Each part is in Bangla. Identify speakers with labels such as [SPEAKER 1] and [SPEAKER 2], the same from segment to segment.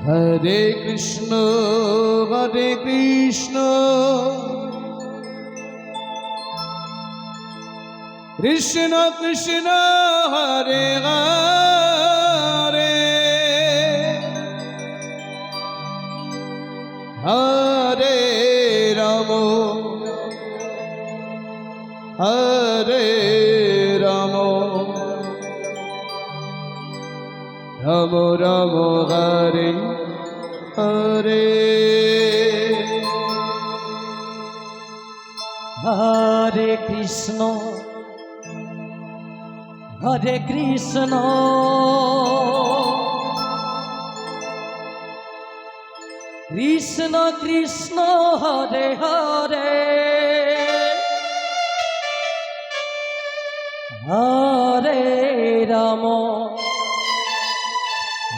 [SPEAKER 1] হরে কৃষ্ণ কৃষ্ণ কৃষ্ণ হরে হরে হরে রাম হরে রাম রাম রাম হরে হরে
[SPEAKER 2] হরে কৃষ্ণ কৃষ্ণ কৃষ্ণ হরে হরে হরে রাম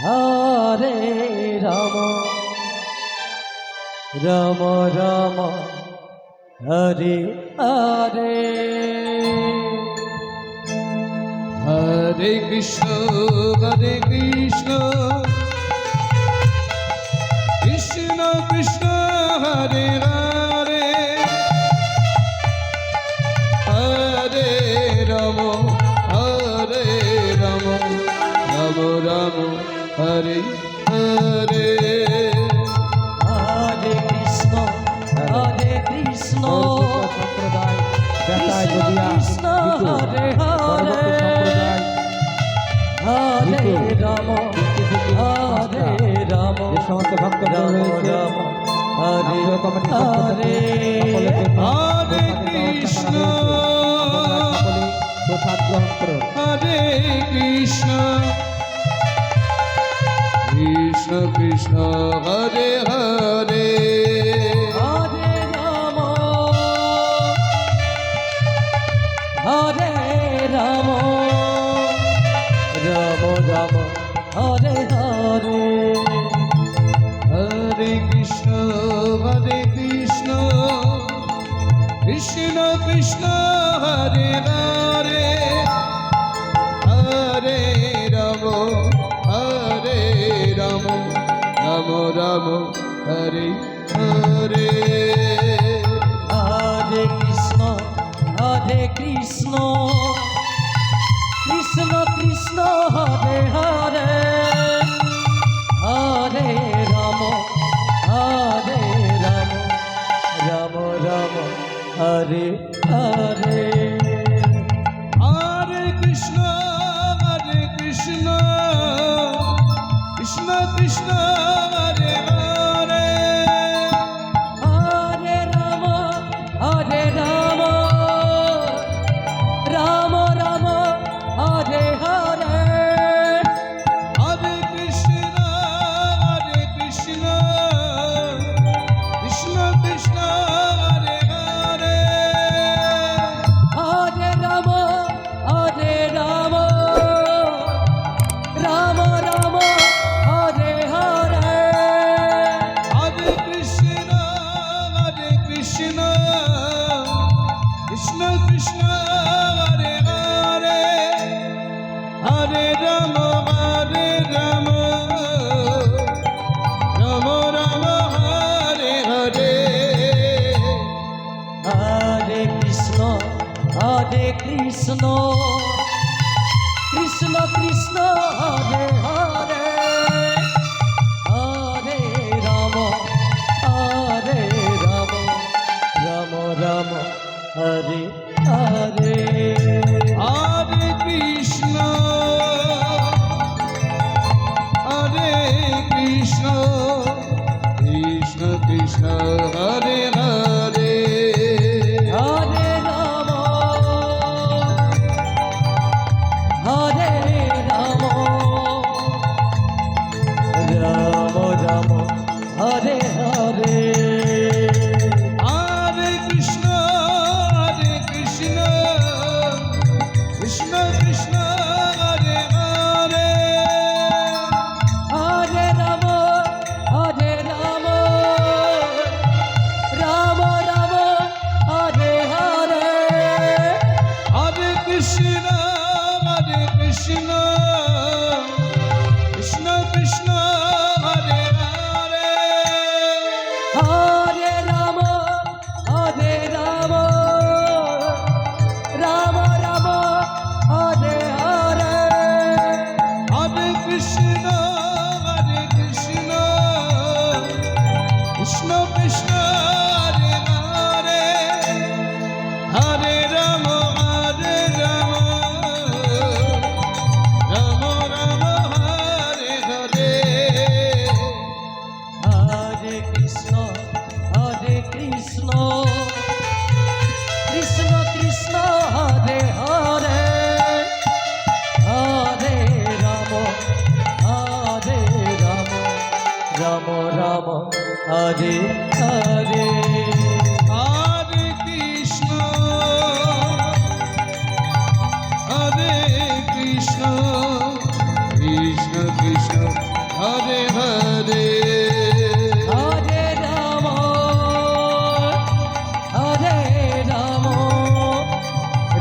[SPEAKER 2] হরে রাম রাম রাম হরে হরে
[SPEAKER 1] হরে কৃষ্ণ কৃষ্ণ কৃষ্ণ হরে হরে হরে রাম রাম রাম হরে হরে
[SPEAKER 2] হরে কৃষ্ণ
[SPEAKER 3] সম্প্রদায় দেখায় যদি
[SPEAKER 2] কৃষ্ণ হরে হরে হরে রাম হরে রাম
[SPEAKER 3] যে সমস্ত ভক্ত রয়েছে
[SPEAKER 2] হরে হরে
[SPEAKER 1] হরে কৃষ্ণ
[SPEAKER 3] প্রসাদ গ্রহণ করুন।
[SPEAKER 1] হরে কৃষ্ণ কৃষ্ণ কৃষ্ণ হরে হরে
[SPEAKER 2] হরে রাম হরে রাম রাম রাম হরে হরে
[SPEAKER 1] হরে কৃষ্ণ কৃষ্ণ কৃষ্ণ হরে হরে হরে রাম রাম রাম হরে হরে
[SPEAKER 2] হরে কৃষ্ণ কৃষ্ণ কৃষ্ণ হরে হরে হরে রাম রাম রাম হরে হরে
[SPEAKER 1] হরে কৃষ্ণ কৃষ্ণ কৃষ্ণ হরে হরে
[SPEAKER 2] হরে রাম রাম রাম হরে হরে
[SPEAKER 1] হরে কৃষ্ণ কৃষ্ণ কৃষ্ণ হরে হরে
[SPEAKER 2] হরে রাম রাম রাম হরে হরে
[SPEAKER 1] হরে কৃষ্ণ কৃষ্ণ কৃষ্ণ হরে হরে হরে রাম রাম রাম হরে হরে
[SPEAKER 2] হরে কৃষ্ণ কৃষ্ণ কৃষ্ণ হরে হরে হরে রাম রাম রাম হরে হরে
[SPEAKER 1] হরে কৃষ্ণ কৃষ্ণ কৃষ্ণ হরে হরে
[SPEAKER 2] হরে রাম রাম রাম হরে হরে
[SPEAKER 1] হরে কৃষ্ণ কৃষ্ণ কৃষ্ণ হরে হরে
[SPEAKER 2] হরে রাম রাম রাম হরে হরে
[SPEAKER 1] হরে কৃষ্ণ কৃষ্ণ কৃষ্ণ হরে
[SPEAKER 2] Ram Ram Hare Hare
[SPEAKER 1] Hare Krishna, Hare Krishna, Krishna Krishna, Hare Hare,
[SPEAKER 2] হরে Ram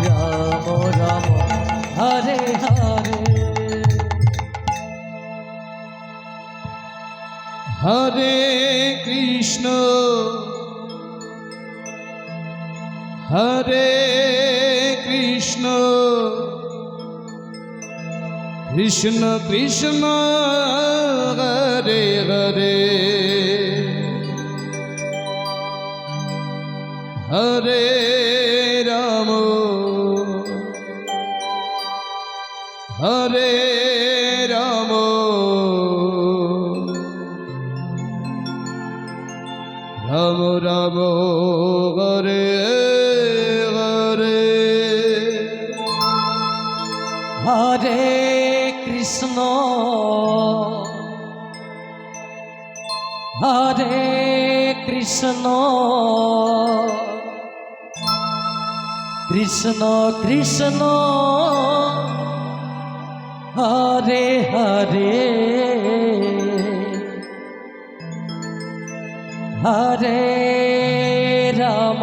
[SPEAKER 2] Ram Ram Hare Hare
[SPEAKER 1] Hare Krishna, Hare Krishna, Krishna Krishna, Hare Hare, Hare Rama, Hare Rama, Rama Rama, Hare Hare,
[SPEAKER 2] হরে কৃষ্ণ হরে কৃষ্ণ কৃষ্ণ কৃষ্ণ হরে হরে হরে রাম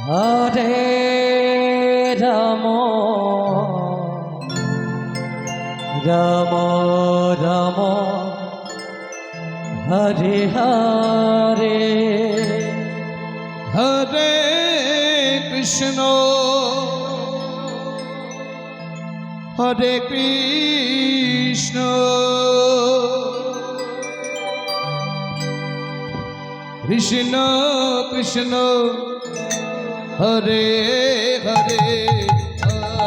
[SPEAKER 2] হরে Ram Ram Ram Hare Hare
[SPEAKER 1] Hare Krishna, Hare Krishna, Krishna Krishna, Hare Hare,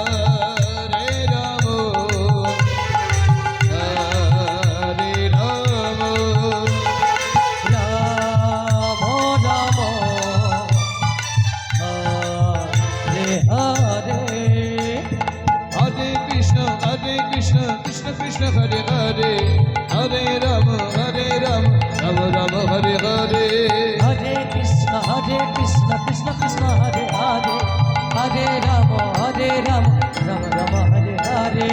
[SPEAKER 1] Hare Rama, Hare Rama,
[SPEAKER 2] Ram Ram Hare Hare
[SPEAKER 1] Hare Krishna, Hare Krishna, Krishna Krishna, Hare Hare, Hare Rama, Hare Rama, Rama Rama, Hare Hare,
[SPEAKER 2] হরে Krishna Krishna Krishna Hare Hare Hare Ram Ram Ram Hare Hare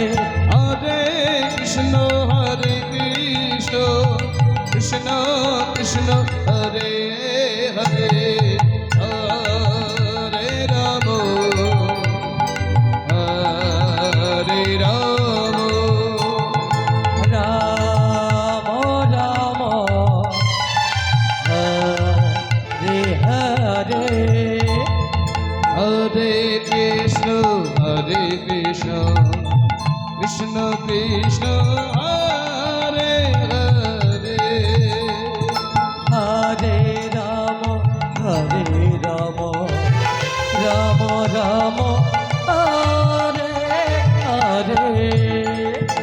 [SPEAKER 1] Hare Krishna, Hare Krishna, Krishna Krishna, Hare Hare, Hare Rama, Hare Rama,
[SPEAKER 2] Ram Ram Hare Hare
[SPEAKER 1] Hare Krishna, Hare Krishna, Krishna Krishna, Hare Hare,
[SPEAKER 2] হরে Ram Ram Ram Hare Hare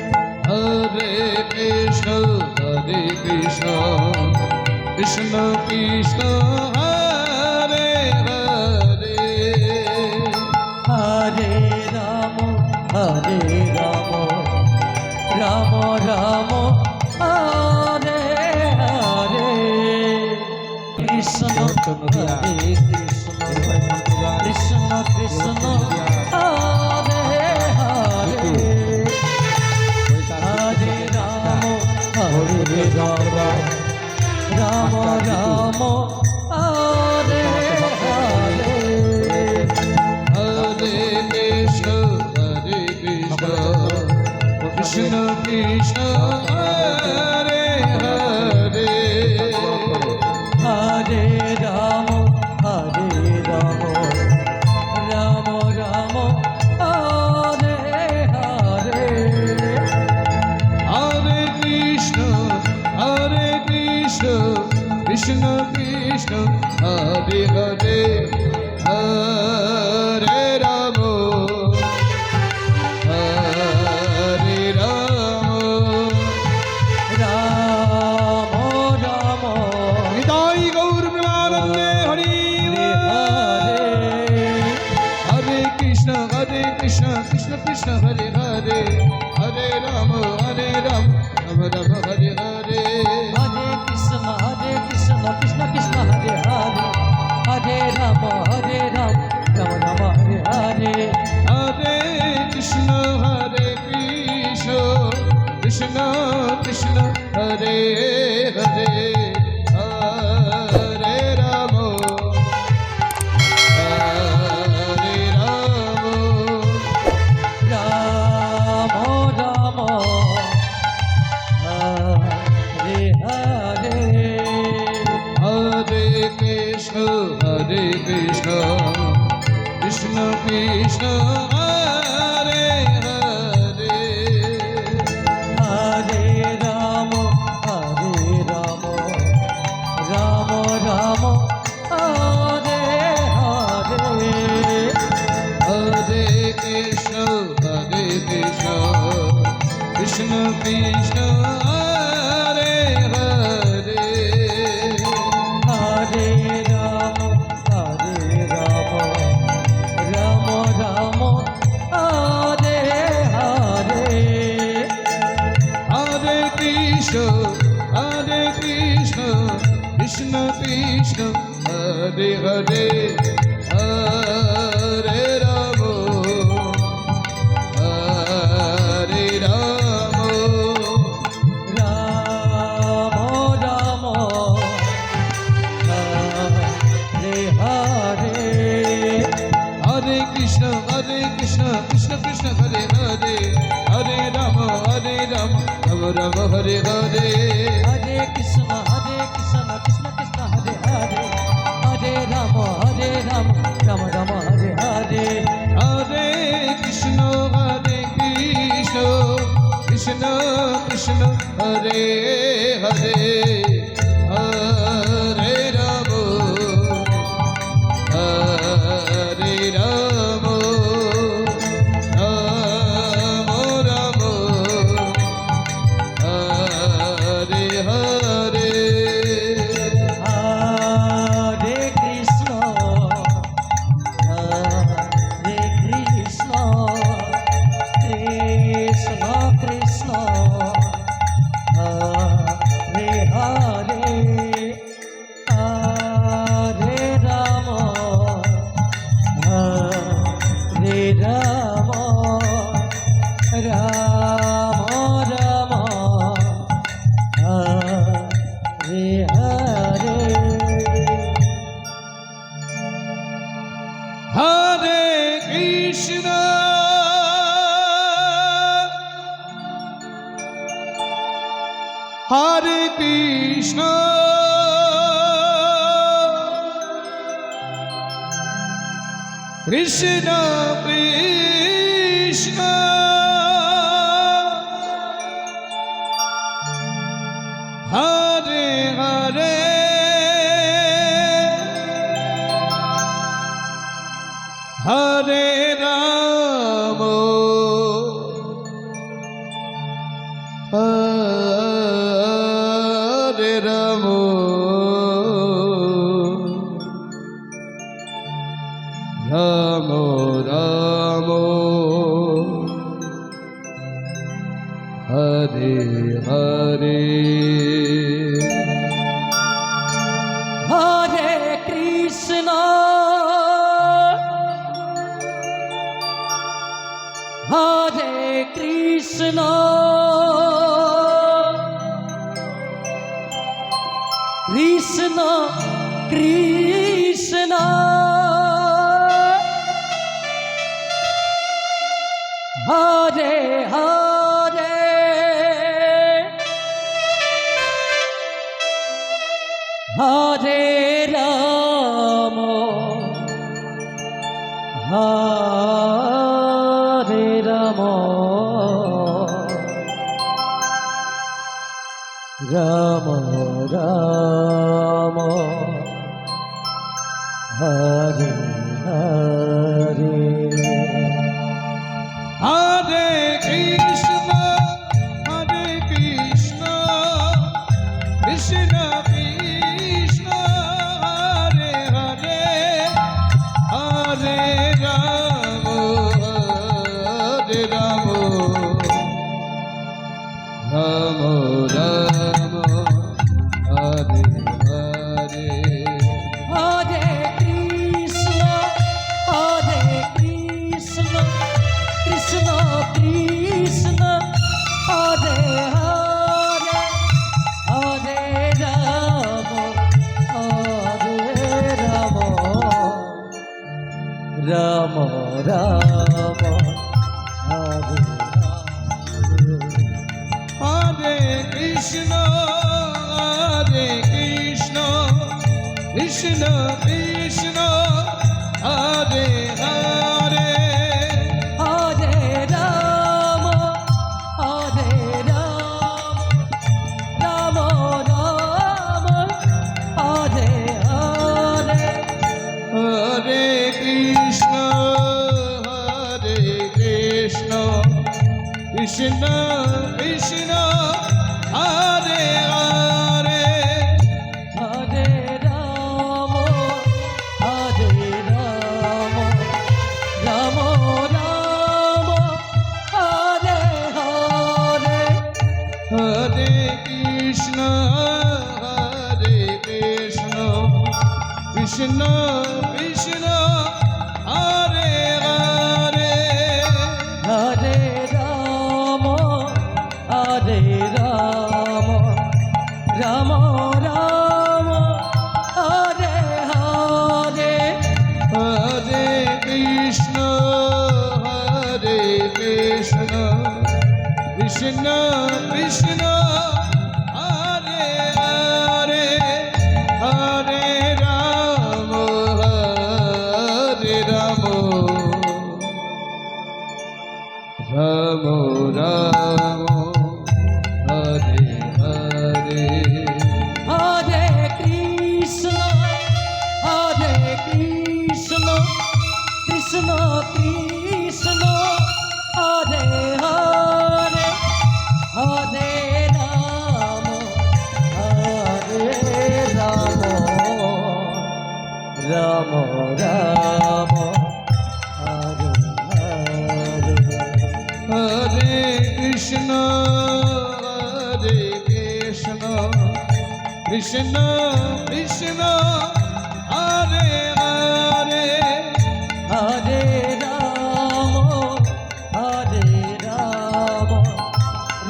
[SPEAKER 1] Hare Krishna, Hare Krishna, Krishna Krishna, Hare Hare,
[SPEAKER 2] হরে রাম রাম রাম হরে হরে কৃষ্ণ হরে Krishna Krishna Hare Hare Hare Ram Ram Ram Hare Hare
[SPEAKER 1] Hare Krishna, Hare Krishna, Krishna Krishna, Hare Hare,
[SPEAKER 2] হরে Ram Ram Ram Hare Hare
[SPEAKER 1] Hare Krishna, Hare Krishna, Krishna Krishna, Hare Hare, Hare Rama, Hare Rama, Ram, Hare Ram, Ram Ram, Hare Hare.
[SPEAKER 2] Hare Krishna, Krishna Krishna, Hare Hare, Hare Rama, Rama Rama, Hare Hare.
[SPEAKER 1] Hare Krishna, Krishna Krishna, Hare Hare, Hare Rama, Hare Rama,
[SPEAKER 2] Rama Rama, Hare Hare.
[SPEAKER 1] Hare Krishna, Krishna Krishna, Hare Hare.
[SPEAKER 2] Hare Rama, Rama Rama, Hare Hare.
[SPEAKER 1] Hare Krishna, Krishna Krishna, Hare Hare.
[SPEAKER 2] Hare Rama, Rama Rama, Hare Hare.
[SPEAKER 1] Hare Krishna, Krishna Krishna, Hare Hare. Hare Rama, Hare Rama,
[SPEAKER 2] Rama Rama, Hare Hare.
[SPEAKER 1] Hare Krishna, Krishna Krishna, Hare Hare. Hare Rama, Rama Rama, Hare Hare.
[SPEAKER 2] Hare Krishna, Krishna Krishna, Hare Hare, Hare Rama, Rama Rama, Hare Hare.
[SPEAKER 1] Hare Krishna, Krishna Krishna, Hare Hare. Hare Rama, Hare Rama, Rama Rama, Hare Hare.
[SPEAKER 2] Hare Krishna, Krishna Krishna, Hare Hare. Hare Rama, Hare Rama, Rama Rama, Hare Hare.
[SPEAKER 1] Hare Krishna, Hare Krishna, Krishna Krishna, Hare Hare. Hare Rama, Hare Rama, Rama Rama, Hare Hare.
[SPEAKER 2] Hare Krishna, Hare Krishna, Krishna Krishna, Hare Hare. Hare Rama, Hare Rama, Rama Rama, Hare Hare.
[SPEAKER 1] Hare Krishna, Krishna Krishna, Hare Hare. Hare Rama, Ram Ram Hare Hare
[SPEAKER 2] Hare Krishna Krishna Krishna Hare Hare Hare Ram Ram Ram Hare
[SPEAKER 1] Hare Krishna Krishna Krishna Hare Hare
[SPEAKER 2] Hare Ram Ram Ram Hare Hare
[SPEAKER 1] Hare Krishna Krishna Krishna Hare Hare
[SPEAKER 2] Hare Ram Ram Ram Hare Hare
[SPEAKER 1] Hare Krishna Krishna Krishna Hare Hare
[SPEAKER 2] Hare Ram Ram Ram Hare Hare
[SPEAKER 1] Hare Krishna Krishna Krishna Hare Hare Hare Ram Ram Ram Hare Hare
[SPEAKER 2] Hare Krishna Krishna Krishna Hare Hare Hare Ram Ram Ram Hare Hare
[SPEAKER 1] Hare Krishna Krishna Krishna Hare Hare
[SPEAKER 2] Hare Ram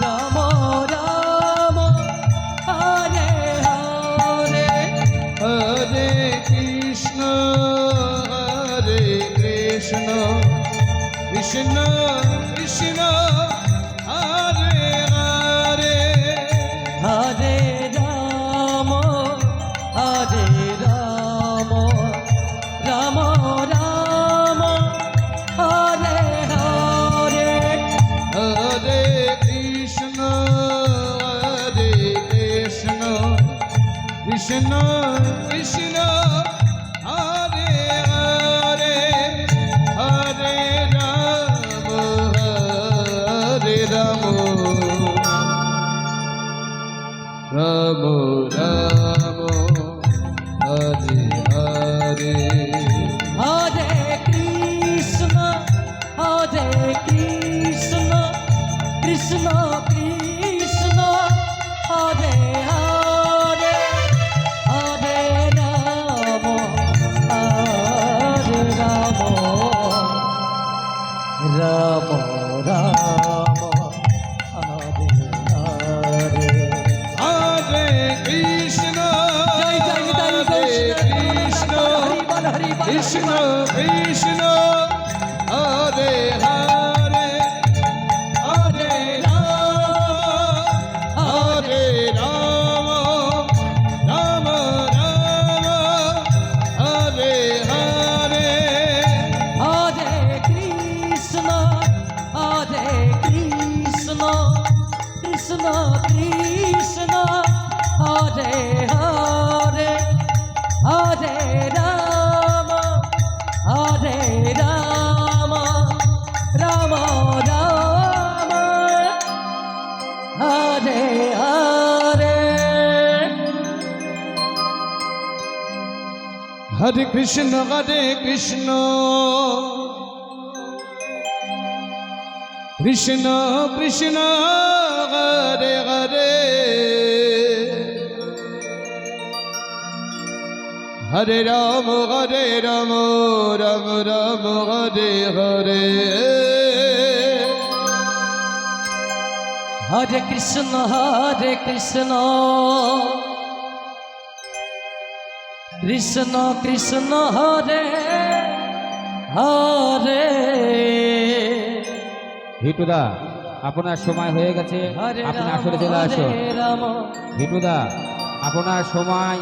[SPEAKER 2] Ram Ram Hare Hare
[SPEAKER 1] Hare Krishna Krishna Krishna Hare Hare
[SPEAKER 2] Hare Ram Ram Ram Hare Hare
[SPEAKER 1] Hare Krishna Krishna Krishna Hare Hare Hare Ram Ram Ram Hare Hare
[SPEAKER 2] Hare Krishna Krishna Krishna Hare Hare Hare Ram Ram Ram Hare Hare
[SPEAKER 1] Hare Krishna
[SPEAKER 2] জয় জয় নিতাই কৃষ্ণ হরি বল
[SPEAKER 1] কৃষ্ণ কৃষ্ণ হরে হরে হরে রাম রাম রাম হরে হরে
[SPEAKER 2] হরে কৃষ্ণ কৃষ্ণ কৃষ্ণ হরে হরে হরে রাম রাম রাম হরে হরে
[SPEAKER 1] হরে কৃষ্ণ কৃষ্ণ কৃষ্ণ হরে হরে রাম রাম রাম হরে হরে
[SPEAKER 2] হরে কৃষ্ণ কৃষ্ণ কৃষ্ণ হরে হরে
[SPEAKER 3] ভিটুদা আপনার সময় হয়ে গেছে,
[SPEAKER 2] হরে
[SPEAKER 3] আপনি
[SPEAKER 2] রাম
[SPEAKER 3] আসরে চলে আসুন।
[SPEAKER 2] হরে রাম
[SPEAKER 3] ভিটুদা আপনার সময়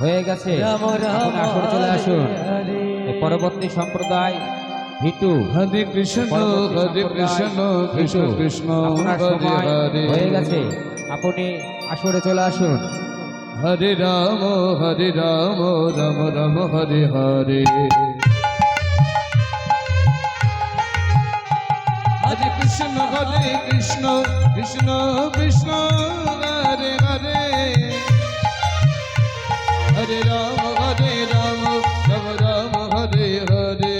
[SPEAKER 3] হয়ে গেছে,
[SPEAKER 2] রাম রাম
[SPEAKER 3] আপনি আসরে চলে আসুন।
[SPEAKER 2] হরে
[SPEAKER 3] এই পরবর্তী সম্প্রদায় ভিটু,
[SPEAKER 1] হরে কৃষ্ণ
[SPEAKER 3] পরবর্তী
[SPEAKER 1] কৃষ্ণ কৃষ্ণ
[SPEAKER 3] ভিটু,
[SPEAKER 1] কৃষ্ণ
[SPEAKER 3] আপনার
[SPEAKER 1] হরে
[SPEAKER 3] সময়
[SPEAKER 1] হরে
[SPEAKER 3] হয়ে গেছে, আপনি আসরে চলে আসুন।
[SPEAKER 1] হরে Ram Ram Ram Hare Hare Hare Krishna Krishna Krishna Hare Hare Hare Ram Ram Ram Hare Hare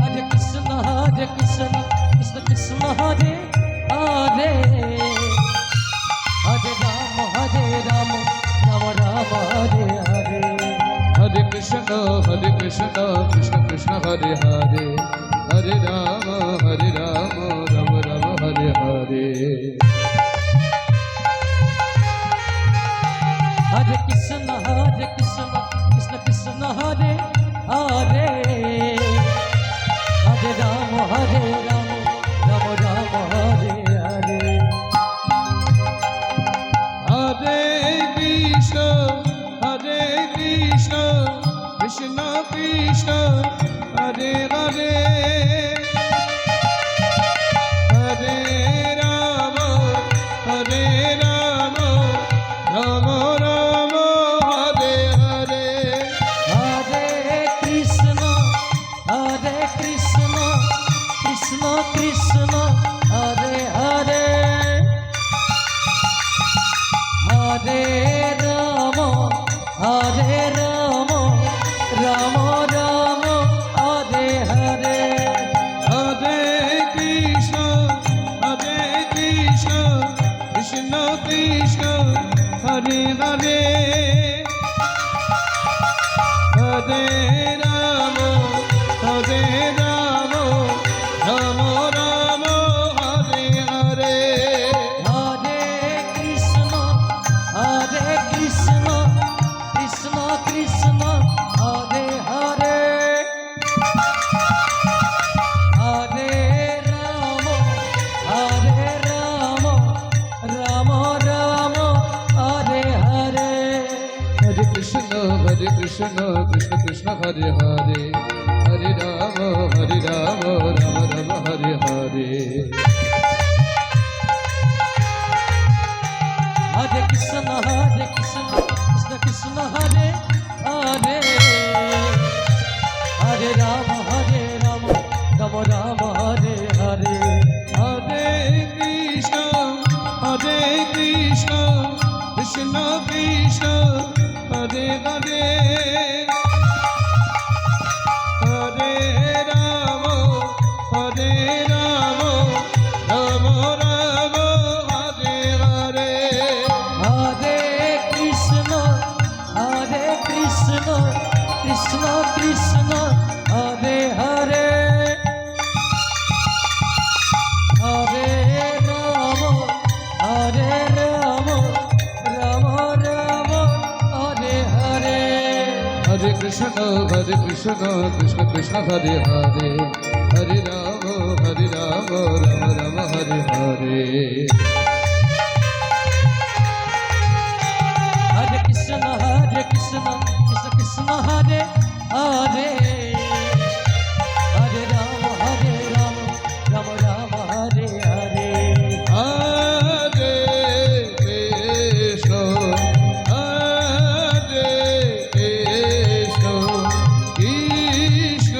[SPEAKER 2] Hare Krishna Krishna Krishna Hare Hare Hare Ram Ram Ram Hare Hare
[SPEAKER 1] Hare Krishna Krishna Krishna Hare Hare Hare Ram Ram Ram Hare Hare
[SPEAKER 2] Hare Krishna Krishna Krishna Hare Hare Hare Ram Ram Ram Hare Hare
[SPEAKER 1] Hare Krishna Krishna Krishna Hare Hare Hare Ram Ram Ram Hare Hare
[SPEAKER 2] Hare Krishna Krishna Krishna Hare Hare Hare Ram Ram Ram Hare Hare
[SPEAKER 1] Hare Krishna Krishna Krishna Hare Hare Hare Ram Ram Ram Hare Hare
[SPEAKER 2] Hare Krishna Krishna Krishna Hare Hare Hare Ram Ram Ram Hare Hare
[SPEAKER 1] Hare Krishna Krishna Krishna Hare Hare Hare Ram Ram Ram Hare Hare
[SPEAKER 2] Hare Krishna Krishna Krishna Hare Hare Hare Ram Ram Ram Hare Hare
[SPEAKER 1] Hare Krishna Krishna Krishna Hare Hare Hare Ram Ram Ram Hare Hare
[SPEAKER 2] Hare Krishna Krishna Krishna Hare Hare Hare Ram Ram Ram Hare Hare
[SPEAKER 1] Hare Krishna Krishna Krishna Hare Hare Hare Ram Ram Ram Hare Hare
[SPEAKER 2] Hare Krishna Krishna Krishna Hare Hare Hare Ram Ram Ram Hare Hare
[SPEAKER 1] Hare Krishna Krishna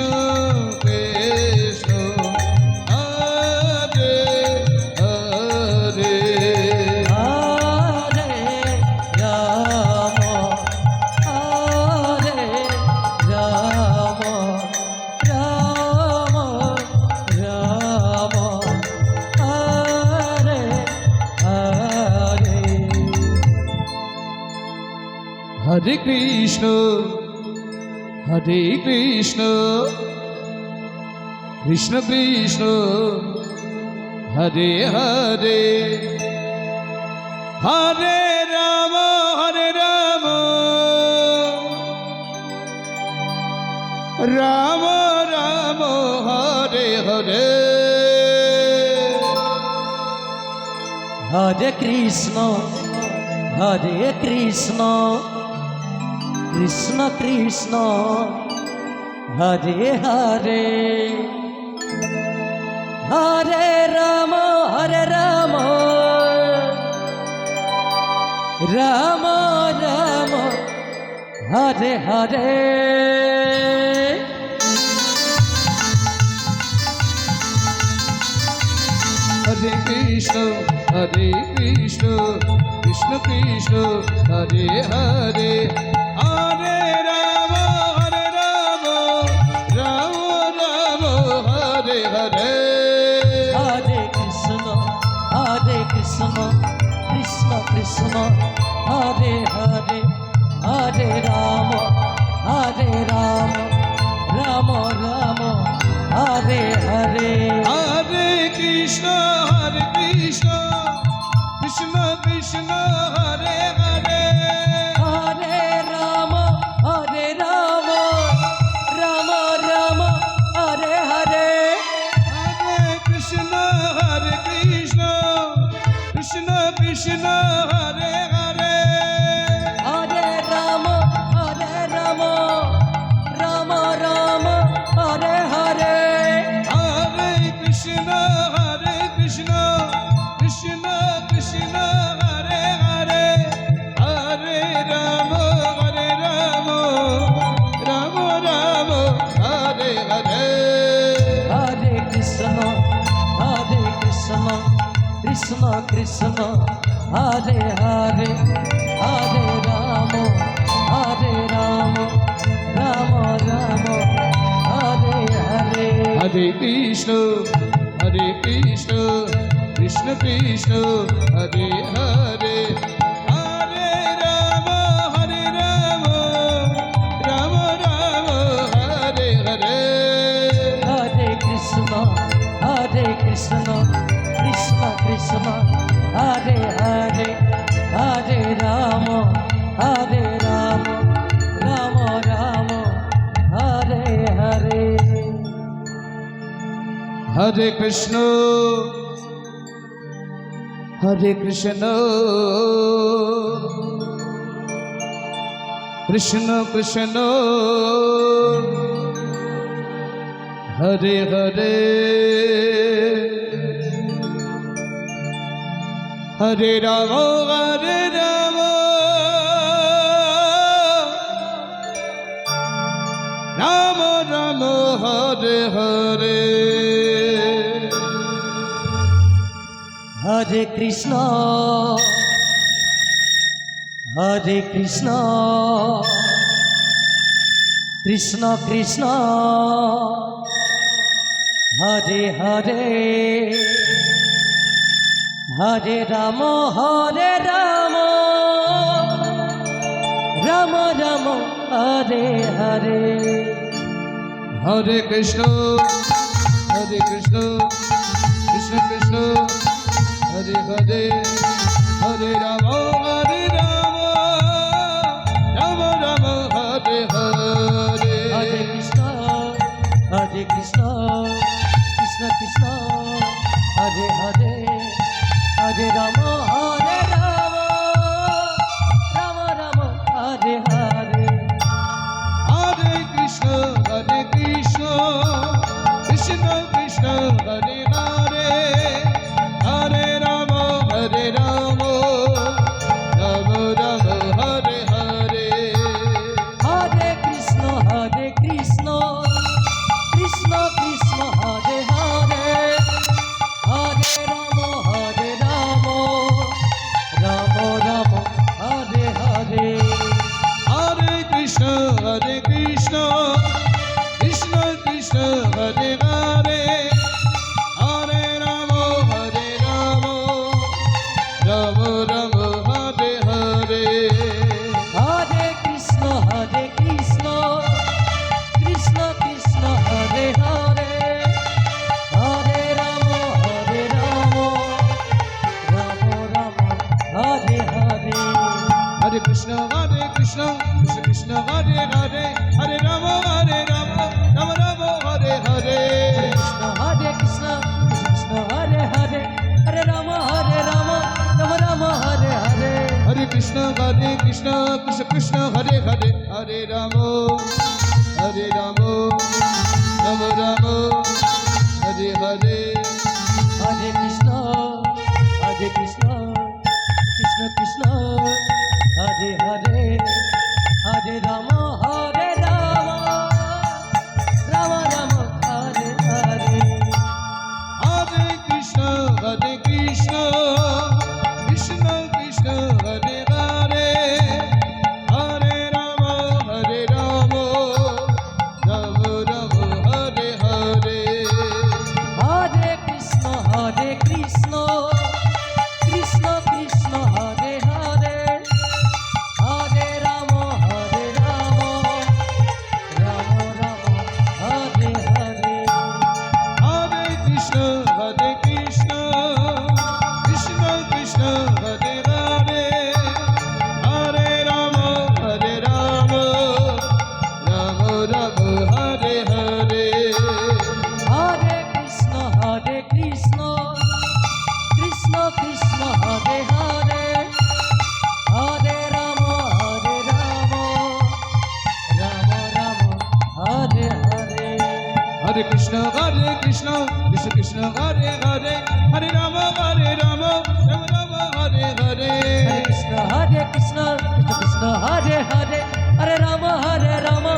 [SPEAKER 1] Krishna Hare Hare Hare Krishna Krishna Krishna Hare Hare Hare Ram Ram Ram Hare Hare
[SPEAKER 2] Hare Krishna Krishna Krishna Hare Hare Hare Ram Ram Ram Hare Hare
[SPEAKER 1] Hare Krishna Krishna Krishna Hare Hare Hare Ram Ram Ram Hare Hare
[SPEAKER 2] Hare Krishna Krishna Krishna Hare Hare Hare Ram Ram Ram Hare Hare
[SPEAKER 1] Hare Krishna Krishna Krishna Hare Hare
[SPEAKER 2] Hare Ram Ram Ram Hare Hare
[SPEAKER 1] Hare Krishna Krishna Krishna Hare Hare
[SPEAKER 2] Hare Ram Ram Ram Hare Hare
[SPEAKER 1] Hare Krishna Krishna Krishna Hare Hare Hare Ram Ram Ram Hare Hare
[SPEAKER 2] Hare Krishna Krishna Krishna Hare Hare Hare Ram Ram Ram Hare Hare
[SPEAKER 1] Hare Krishna Krishna Krishna Hare Hare Hare Ram Ram Ram Hare Hare
[SPEAKER 2] Hare Krishna Krishna Krishna Hare Hare Hare Ram Ram Ram Hare Hare
[SPEAKER 1] Hare Krishna Krishna Krishna Hare Hare Hare Ram Ram Ram Hare Hare
[SPEAKER 2] Hare Krishna Krishna Krishna Hare Hare Hare Ram Ram Ram Hare Hare
[SPEAKER 1] Hare Krishna Krishna Krishna Hare Hare Hare Ram Ram Ram Hare Hare
[SPEAKER 2] Hare Krishna Krishna Krishna Hare Hare Hare Ram Ram Ram Hare Hare
[SPEAKER 1] Hare Krishna Krishna Krishna Hare Hare Krishna Krishna Krishna Hare Hare Hare Rama Rama Rama Hare Hare
[SPEAKER 2] Hare Krishna Krishna Hare Hare Hare Rama Rama Rama Hare Hare
[SPEAKER 1] Hare Krishna Krishna Krishna Hare Hare Hare Rama Rama Rama Hare Hare
[SPEAKER 2] Hare Krishna Krishna Krishna Hare Hare Hare Rama Rama Rama Hare Hare
[SPEAKER 1] Hare Krishna Krishna Krishna Hare Hare Hare Rama Rama Rama Hare Hare
[SPEAKER 2] Hare Krishna Krishna Krishna Hare Hare Hare Rama Rama Rama Hare Hare
[SPEAKER 1] Hare Krishna Krishna Krishna Hare Hare Hare Rama Rama Rama Hare Hare
[SPEAKER 2] Hare Krishna Krishna Krishna Hare Hare Hare Rama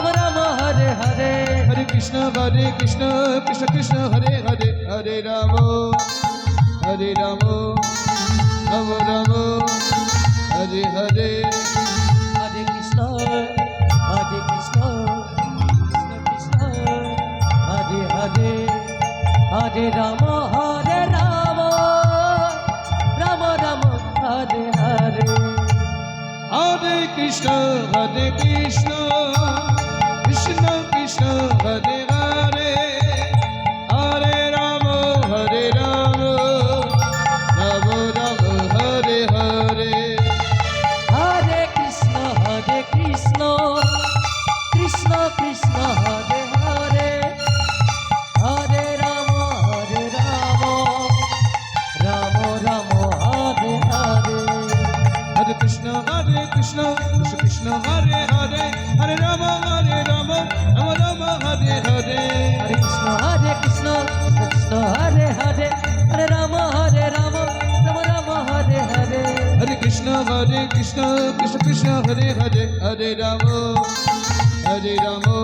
[SPEAKER 2] Rama Hare Hare
[SPEAKER 1] Hare Krishna Krishna Krishna Hare Hare Hare Rama Rama Hare Hare
[SPEAKER 2] Hare Krishna Krishna Hare Hare Hare Rama Rama Hare Hare
[SPEAKER 1] Hare Krishna Krishna Krishna Hare Hare Hare Rama Rama Hare Hare
[SPEAKER 2] Hare Krishna Krishna Krishna Hare Hare Hare Rama Rama Hare Hare
[SPEAKER 1] Hare Krishna Krishna Krishna Hare Hare Hare Rama Rama Hare Hare
[SPEAKER 2] Hare Krishna Krishna Krishna Hare Hare Hare Rama Rama Hare Hare
[SPEAKER 1] Hare Krishna Krishna Hare Hare Hare Rama Rama Hare Hare
[SPEAKER 2] Hare Krishna Krishna Hare Hare Hare Rama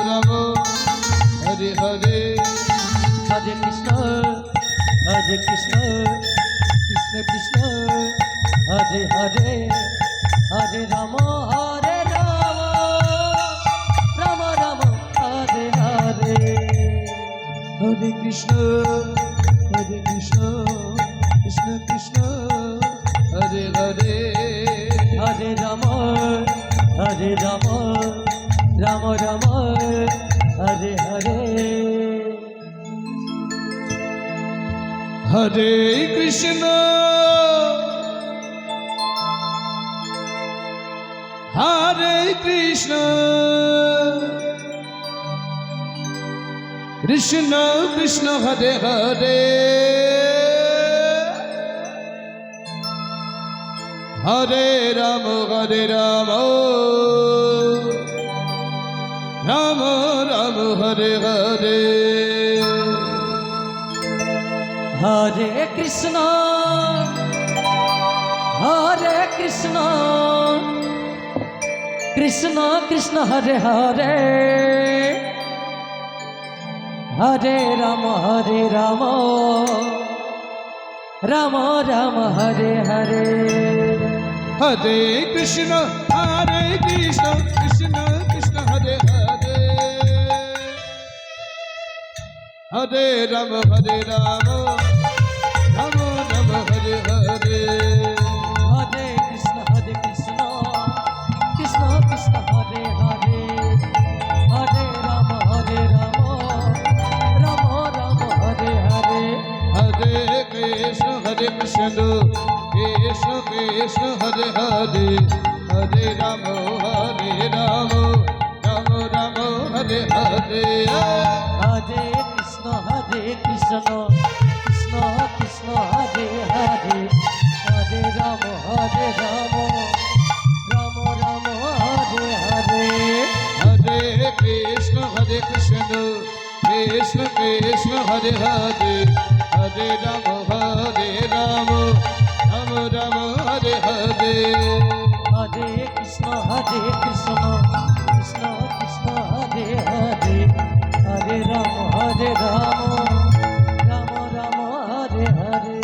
[SPEAKER 2] Rama Hare Hare
[SPEAKER 1] Hare Krishna Krishna Hare Hare Hare Rama Rama Hare Hare
[SPEAKER 2] Hare Krishna Krishna Hare Hare Hare Rama Rama Hare Hare
[SPEAKER 1] Hare Krishna Krishna Hare Hare
[SPEAKER 2] Hare Rama Rama Hare Hare
[SPEAKER 1] Hare Krishna Krishna Krishna Hare Hare Hare Rama Rama Hare Hare
[SPEAKER 2] Hare Krishna Krishna Hare Hare Hare Rama Rama Hare Hare
[SPEAKER 1] Hare Krishna Krishna Hare Hare Hare Rama Rama Hare Hare
[SPEAKER 2] Hare Krishna Krishna Hare Hare Hare Rama Rama Hare Hare
[SPEAKER 1] Hare Krishna Krishna Krishna Hare Hare Hare Ram Ram Ram Hare Hare
[SPEAKER 2] Hare Krishna Krishna Krishna Hare Hare Hare Ram Ram Ram Hare Hare
[SPEAKER 1] Hare Krishna Krishna Krishna Hare Hare Hare Ram Ram Ram Hare Hare
[SPEAKER 2] Hare Krishna Krishna Krishna Hare Hare Hare Ram Ram Ram Hare Hare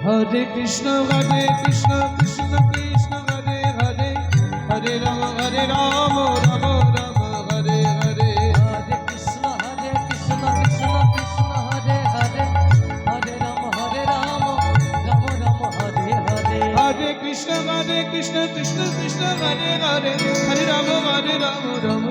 [SPEAKER 1] Hare Krishna Krishna Krishna Hare Hare Hare Ram Ram Ram Hare Hare
[SPEAKER 2] Hare Krishna Krishna Krishna Hare Hare Hare Ram Ram Ram Hare Hare
[SPEAKER 1] Hare Krishna Krishna Krishna Hare Hare Hare Ram Ram